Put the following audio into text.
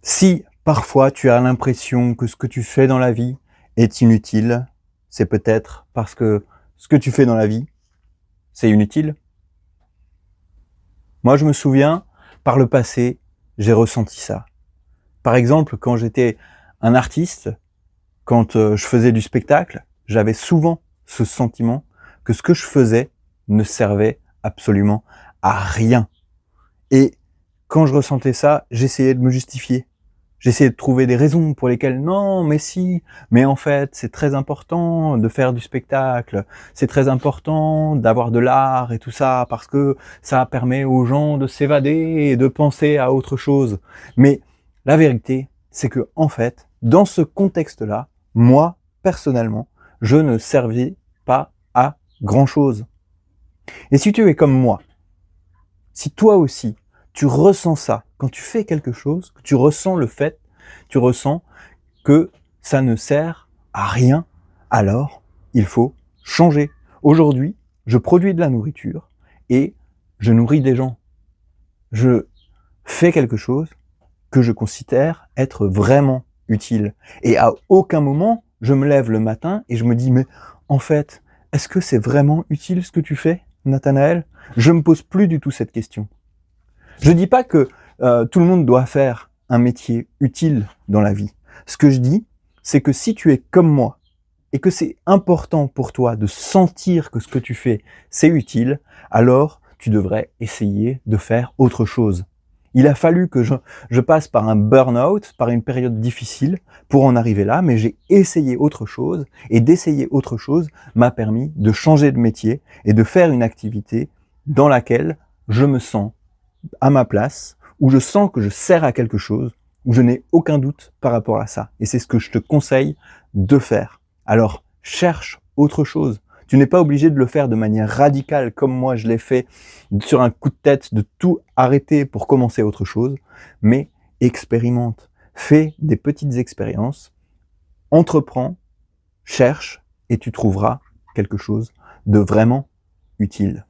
Si parfois tu as l'impression que ce que tu fais dans la vie est inutile, c'est peut-être parce que ce que tu fais dans la vie, c'est inutile. Moi, je me souviens, par le passé, j'ai ressenti ça. Par exemple, quand j'étais un artiste, quand je faisais du spectacle, j'avais souvent ce sentiment que ce que je faisais ne servait absolument à rien. Et quand je ressentais ça, j'essayais de me justifier. J'essayais de trouver des raisons pour lesquelles non, mais si, mais en fait, c'est très important de faire du spectacle, c'est très important d'avoir de l'art et tout ça, parce que ça permet aux gens de s'évader et de penser à autre chose. Mais la vérité, c'est que, en fait, dans ce contexte-là, moi, personnellement, je ne servis pas à grand chose. Et si tu es comme moi, si toi aussi, tu ressens ça, quand tu fais quelque chose, que tu ressens le fait, tu ressens que ça ne sert à rien, alors il faut changer. Aujourd'hui, je produis de la nourriture et je nourris des gens. Je fais quelque chose que je considère être vraiment utile. Et à aucun moment, je me lève le matin et je me dis, mais en fait, est-ce que c'est vraiment utile ce que tu fais, Nathanaël? Je me pose plus du tout cette question. Je dis pas que tout le monde doit faire un métier utile dans la vie. Ce que je dis, c'est que si tu es comme moi et que c'est important pour toi de sentir que ce que tu fais, c'est utile, alors tu devrais essayer de faire autre chose. Il a fallu que je passe par un burn-out, par une période difficile pour en arriver là, mais j'ai essayé autre chose et d'essayer autre chose m'a permis de changer de métier et de faire une activité dans laquelle je me sens à ma place, où je sens que je sers à quelque chose, où je n'ai aucun doute par rapport à ça. Et c'est ce que je te conseille de faire. Alors, cherche autre chose. Tu n'es pas obligé de le faire de manière radicale comme moi je l'ai fait sur un coup de tête, de tout arrêter pour commencer autre chose, mais expérimente. Fais des petites expériences, entreprends, cherche et tu trouveras quelque chose de vraiment utile.